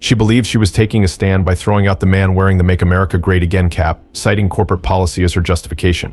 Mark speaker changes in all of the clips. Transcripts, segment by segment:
Speaker 1: She believed she was taking a stand by throwing out the man wearing the Make America Great Again cap, citing corporate policy as her justification.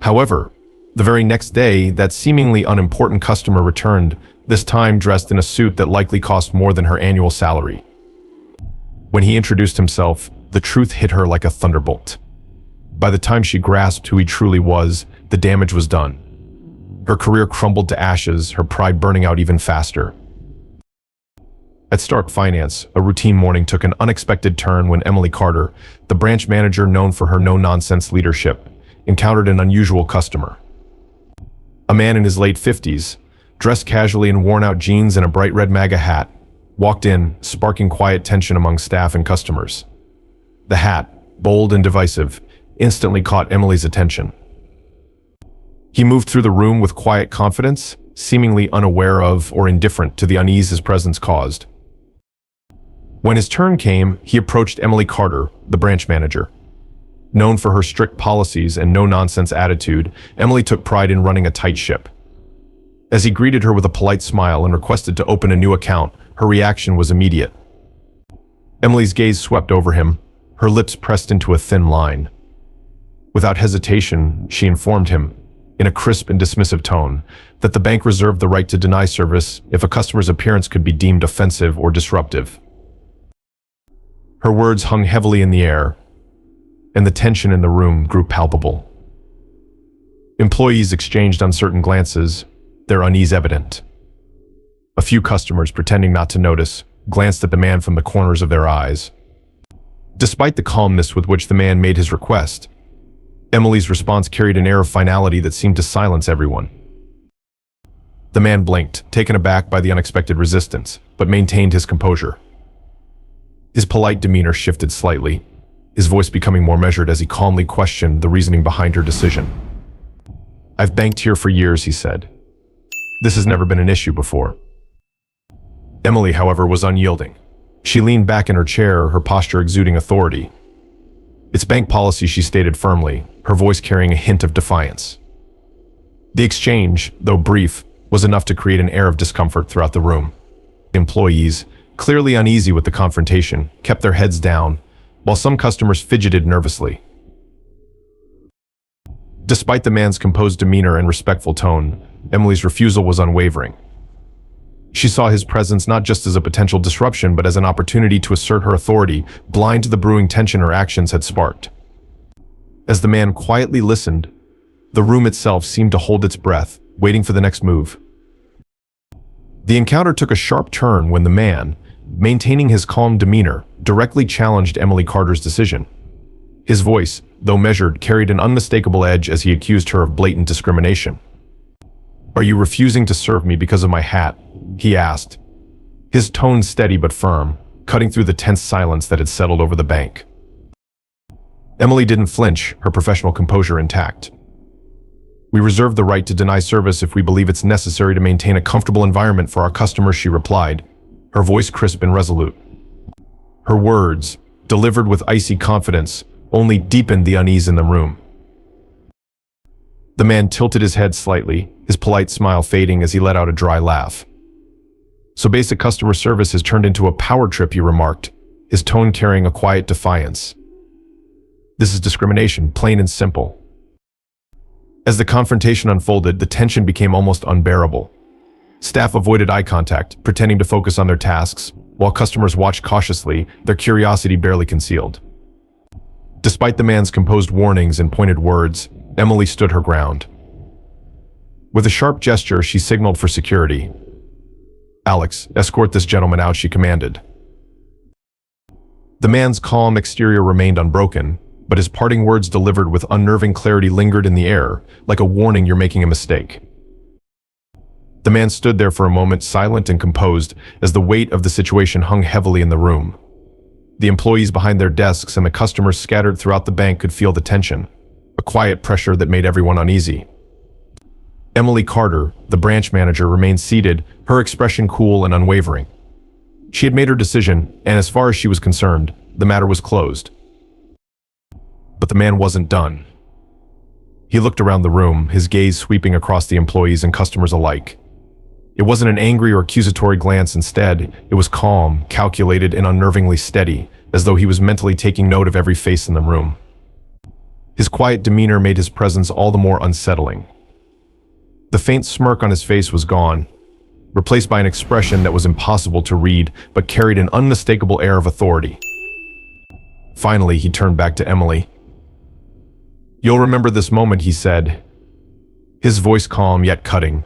Speaker 1: However, the very next day, that seemingly unimportant customer returned, this time dressed in a suit that likely cost more than her annual salary. When he introduced himself, the truth hit her like a thunderbolt. By the time she grasped who he truly was, the damage was done. Her career crumbled to ashes, her pride burning out even faster. At Stark Finance, a routine morning took an unexpected turn when Emily Carter, the branch manager known for her no-nonsense leadership, encountered an unusual customer. A man in his late 50s, dressed casually in worn-out jeans and a bright red MAGA hat, walked in, sparking quiet tension among staff and customers. The hat, bold and divisive, instantly caught Emily's attention. He moved through the room with quiet confidence, seemingly unaware of or indifferent to the unease his presence caused. When his turn came, he approached Emily Carter, the branch manager. Known for her strict policies and no-nonsense attitude, Emily took pride in running a tight ship. As he greeted her with a polite smile and requested to open a new account, her reaction was immediate. Emily's gaze swept over him, her lips pressed into a thin line. Without hesitation, she informed him, in a crisp and dismissive tone, that the bank reserved the right to deny service if a customer's appearance could be deemed offensive or disruptive. Her words hung heavily in the air, and the tension in the room grew palpable. Employees exchanged uncertain glances, their unease evident. A few customers, pretending not to notice, glanced at the man from the corners of their eyes. Despite the calmness with which the man made his request, Emily's response carried an air of finality that seemed to silence everyone. The man blinked, taken aback by the unexpected resistance, but maintained his composure. His polite demeanor shifted slightly, his voice becoming more measured as he calmly questioned the reasoning behind her decision. "I've banked here for years," he said. "This has never been an issue before." Emily, however, was unyielding. She leaned back in her chair, her posture exuding authority. "It's bank policy," she stated firmly, her voice carrying a hint of defiance. The exchange, though brief, was enough to create an air of discomfort throughout the room. Employees, clearly uneasy with the confrontation, kept their heads down, while some customers fidgeted nervously. Despite the man's composed demeanor and respectful tone, Emily's refusal was unwavering. She saw his presence not just as a potential disruption, but as an opportunity to assert her authority, blind to the brewing tension her actions had sparked. As the man quietly listened, the room itself seemed to hold its breath, waiting for the next move. The encounter took a sharp turn when the man, maintaining his calm demeanor, directly challenged Emily Carter's decision. His voice, though measured, carried an unmistakable edge as he accused her of blatant discrimination. "Are you refusing to serve me because of my hat?" he asked, his tone steady but firm, cutting through the tense silence that had settled over the bank. Emily didn't flinch, her professional composure intact. "We reserve the right to deny service if we believe it's necessary to maintain a comfortable environment for our customers," she replied, her voice crisp and resolute. Her words, delivered with icy confidence, only deepened the unease in the room. The man tilted his head slightly, his polite smile fading as he let out a dry laugh. "So basic customer service has turned into a power trip," he remarked, his tone carrying a quiet defiance. "This is discrimination, plain and simple." As the confrontation unfolded, the tension became almost unbearable. Staff avoided eye contact, pretending to focus on their tasks, while customers watched cautiously, their curiosity barely concealed. Despite the man's composed warnings and pointed words, Emily stood her ground. With a sharp gesture, she signaled for security. "Alex, escort this gentleman out," she commanded. The man's calm exterior remained unbroken, but his parting words delivered with unnerving clarity lingered in the air, like a warning you're making a mistake. The man stood there for a moment, silent and composed, as the weight of the situation hung heavily in the room. The employees behind their desks and the customers scattered throughout the bank could feel the tension, a quiet pressure that made everyone uneasy. Emily Carter, the branch manager, remained seated, her expression cool and unwavering. She had made her decision, and as far as she was concerned, the matter was closed. But the man wasn't done. He looked around the room, his gaze sweeping across the employees and customers alike. It wasn't an angry or accusatory glance. Instead, it was calm, calculated, and unnervingly steady, as though he was mentally taking note of every face in the room. His quiet demeanor made his presence all the more unsettling. The faint smirk on his face was gone, replaced by an expression that was impossible to read, but carried an unmistakable air of authority. Finally, he turned back to Emily. "You'll remember this moment," he said, his voice calm yet cutting,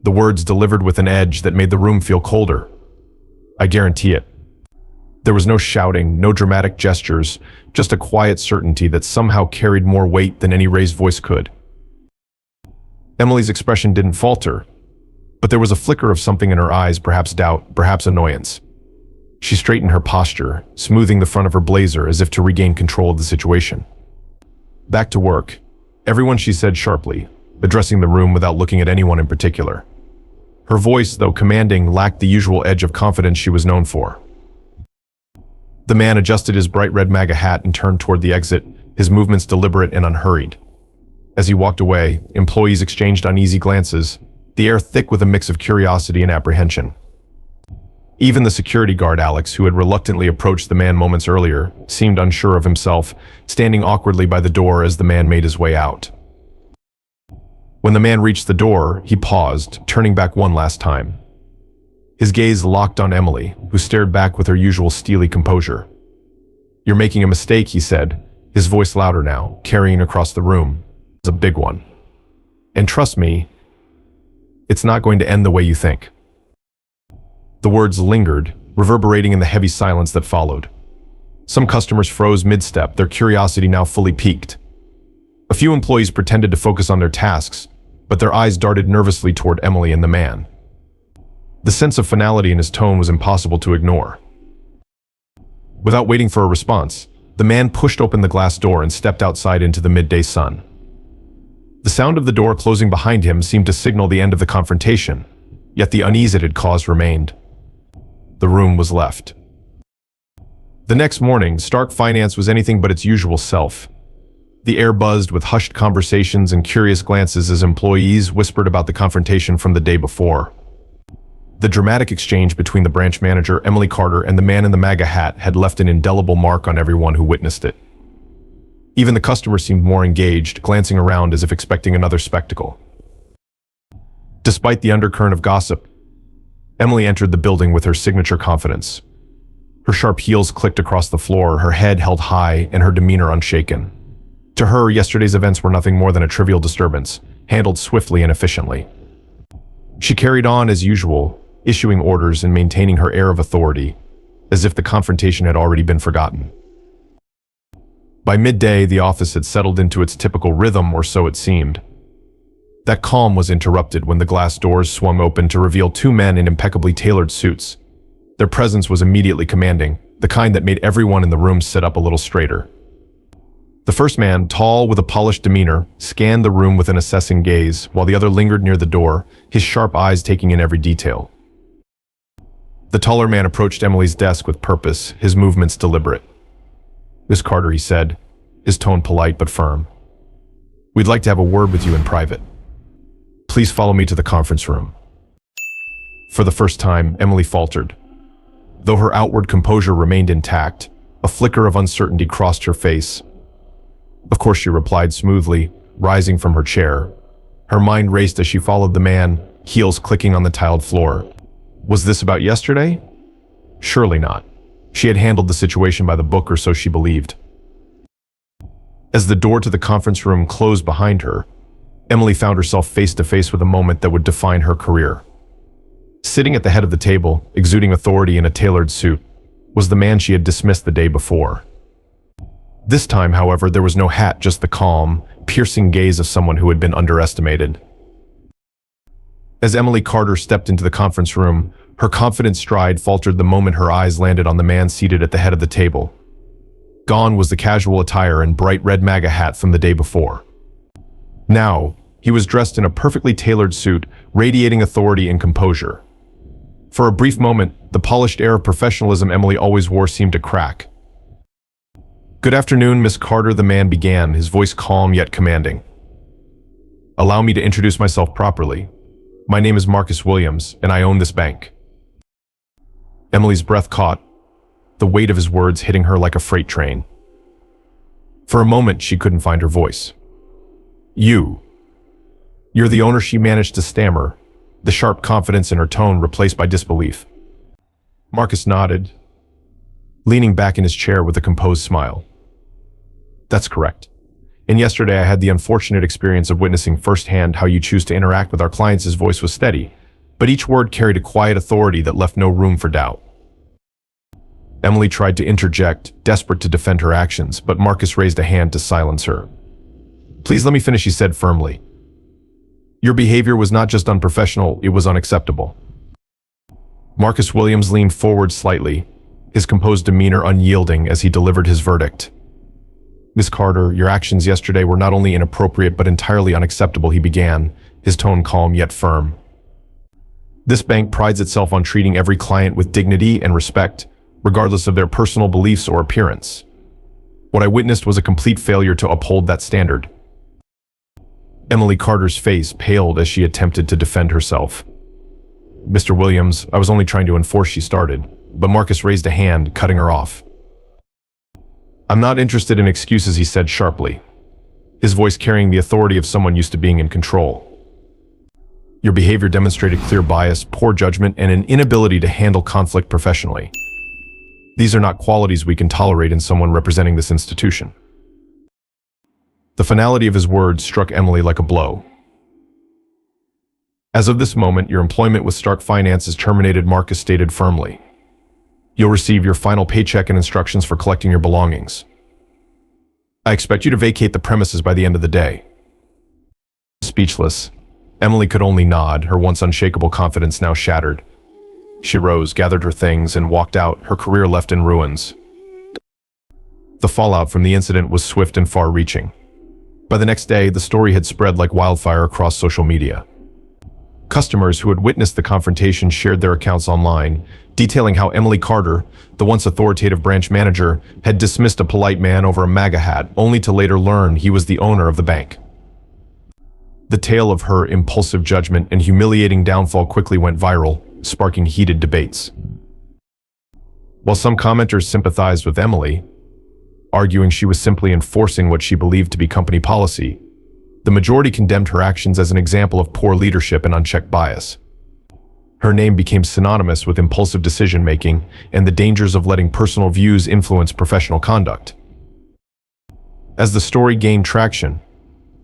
Speaker 1: the words delivered with an edge that made the room feel colder. "I guarantee it." There was no shouting, no dramatic gestures, just a quiet certainty that somehow carried more weight than any raised voice could. Emily's expression didn't falter, but there was a flicker of something in her eyes, perhaps doubt, perhaps annoyance. She straightened her posture, smoothing the front of her blazer as if to regain control of the situation. "Back to work, everyone," she said sharply, addressing the room without looking at anyone in particular. Her voice, though commanding, lacked the usual edge of confidence she was known for. The man adjusted his bright red MAGA hat and turned toward the exit, his movements deliberate and unhurried. As he walked away, employees exchanged uneasy glances, the air thick with a mix of curiosity and apprehension. Even the security guard Alex, who had reluctantly approached the man moments earlier, seemed unsure of himself, standing awkwardly by the door as the man made his way out. When the man reached the door, he paused, turning back one last time. His gaze locked on Emily, who stared back with her usual steely composure. "You're making a mistake," he said, his voice louder now, carrying across the room. "It's a big one. And trust me, it's not going to end the way you think." The words lingered, reverberating in the heavy silence that followed. Some customers froze mid-step, their curiosity now fully piqued. A few employees pretended to focus on their tasks, but their eyes darted nervously toward Emily and the man. The sense of finality in his tone was impossible to ignore. Without waiting for a response, the man pushed open the glass door and stepped outside into the midday sun. The sound of the door closing behind him seemed to signal the end of the confrontation, yet the unease it had caused remained. The room was left. The next morning, Stark Finance was anything but its usual self. The air buzzed with hushed conversations and curious glances as employees whispered about the confrontation from the day before. The dramatic exchange between the branch manager, Emily Carter, and the man in the MAGA hat had left an indelible mark on everyone who witnessed it. Even the customers seemed more engaged, glancing around as if expecting another spectacle. Despite the undercurrent of gossip, Emily entered the building with her signature confidence. Her sharp heels clicked across the floor, her head held high, and her demeanor unshaken. To her, yesterday's events were nothing more than a trivial disturbance, handled swiftly and efficiently. She carried on as usual, issuing orders and maintaining her air of authority, as if the confrontation had already been forgotten. By midday, the office had settled into its typical rhythm, or so it seemed. That calm was interrupted when the glass doors swung open to reveal two men in impeccably tailored suits. Their presence was immediately commanding, the kind that made everyone in the room sit up a little straighter. The first man, tall with a polished demeanor, scanned the room with an assessing gaze, while the other lingered near the door, his sharp eyes taking in every detail. The taller man approached Emily's desk with purpose, his movements deliberate. "Miss Carter," he said, his tone polite but firm. "We'd like to have a word with you in private. Please follow me to the conference room." For the first time, Emily faltered. Though her outward composure remained intact, a flicker of uncertainty crossed her face. Of course, she replied smoothly, rising from her chair. Her mind raced as she followed the man, heels clicking on the tiled floor. Was this about yesterday? Surely not. She had handled the situation by the book, or so she believed. As the door to the conference room closed behind her, Emily found herself face to face with a moment that would define her career. Sitting at the head of the table, exuding authority in a tailored suit, was the man she had dismissed the day before. This time, however, there was no hat, just the calm, piercing gaze of someone who had been underestimated. As Emily Carter stepped into the conference room, her confident stride faltered the moment her eyes landed on the man seated at the head of the table. Gone was the casual attire and bright red MAGA hat from the day before. Now, he was dressed in a perfectly tailored suit, radiating authority and composure. For a brief moment, the polished air of professionalism Emily always wore seemed to crack. "Good afternoon, Miss Carter," the man began, his voice calm yet commanding. "Allow me to introduce myself properly. My name is Marcus Williams, and I own this bank. Emily's breath caught, the weight of his words hitting her like a freight train. For a moment, she couldn't find her voice. You're the owner, she managed to stammer, the sharp confidence in her tone replaced by disbelief. Marcus nodded, leaning back in his chair with a composed smile. That's correct. And yesterday I had the unfortunate experience of witnessing firsthand how you choose to interact with our clients. His voice was steady, but each word carried a quiet authority that left no room for doubt. Emily tried to interject, desperate to defend her actions, but Marcus raised a hand to silence her. Please let me finish, he said firmly. Your behavior was not just unprofessional, it was unacceptable. Marcus Williams leaned forward slightly, his composed demeanor unyielding as he delivered his verdict. Miss Carter, your actions yesterday were not only inappropriate but entirely unacceptable, he began, his tone calm yet firm. This bank prides itself on treating every client with dignity and respect, regardless of their personal beliefs or appearance. What I witnessed was a complete failure to uphold that standard. Emily Carter's face paled as she attempted to defend herself. Mr. Williams, I was only trying to enforce, she started, but Marcus raised a hand, cutting her off. I'm not interested in excuses, he said sharply, his voice carrying the authority of someone used to being in control. Your behavior demonstrated clear bias, poor judgment, and an inability to handle conflict professionally. These are not qualities we can tolerate in someone representing this institution. The finality of his words struck Emily like a blow. As of this moment, your employment with Stark Finance is terminated, Marcus stated firmly. You'll receive your final paycheck and instructions for collecting your belongings. I expect you to vacate the premises by the end of the day. Speechless, Emily could only nod, her once unshakable confidence now shattered. She rose, gathered her things, and walked out, her career left in ruins. The fallout from the incident was swift and far-reaching. By the next day, the story had spread like wildfire across social media. Customers who had witnessed the confrontation shared their accounts online, detailing how Emily Carter, the once authoritative branch manager, had dismissed a polite man over a MAGA hat, only to later learn he was the owner of the bank. The tale of her impulsive judgment and humiliating downfall quickly went viral, sparking heated debates. While some commenters sympathized with Emily, arguing she was simply enforcing what she believed to be company policy, the majority condemned her actions as an example of poor leadership and unchecked bias. Her name became synonymous with impulsive decision-making and the dangers of letting personal views influence professional conduct. As the story gained traction,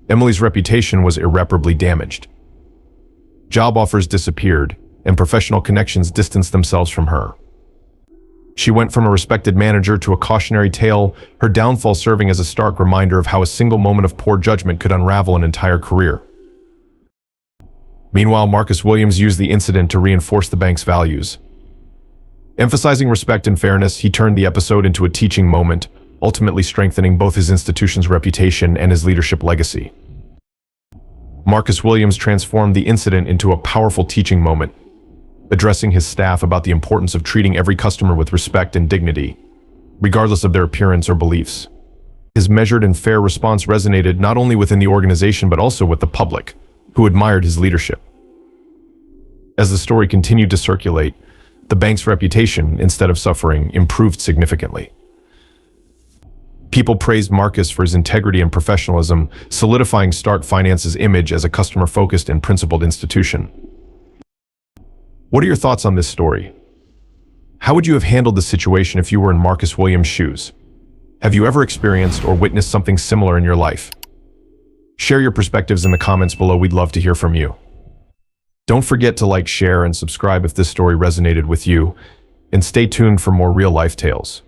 Speaker 1: Emily's reputation was irreparably damaged. Job offers disappeared, and professional connections distanced themselves from her. She went from a respected manager to a cautionary tale, her downfall serving as a stark reminder of how a single moment of poor judgment could unravel an entire career. Meanwhile, Marcus Williams used the incident to reinforce the bank's values. Emphasizing respect and fairness, he turned the episode into a teaching moment, ultimately strengthening both his institution's reputation and his leadership legacy. Marcus Williams transformed the incident into a powerful teaching moment, addressing his staff about the importance of treating every customer with respect and dignity, regardless of their appearance or beliefs. His measured and fair response resonated not only within the organization but also with the public, who admired his leadership. As the story continued to circulate, the bank's reputation, instead of suffering, improved significantly. People praised Marcus for his integrity and professionalism, solidifying Stark Finance's image as a customer-focused and principled institution. What are your thoughts on this story? How would you have handled the situation if you were in Marcus Williams' shoes? Have you ever experienced or witnessed something similar in your life? Share your perspectives in the comments below. We'd love to hear from you. Don't forget to like, share, and subscribe if this story resonated with you, and stay tuned for more real-life tales.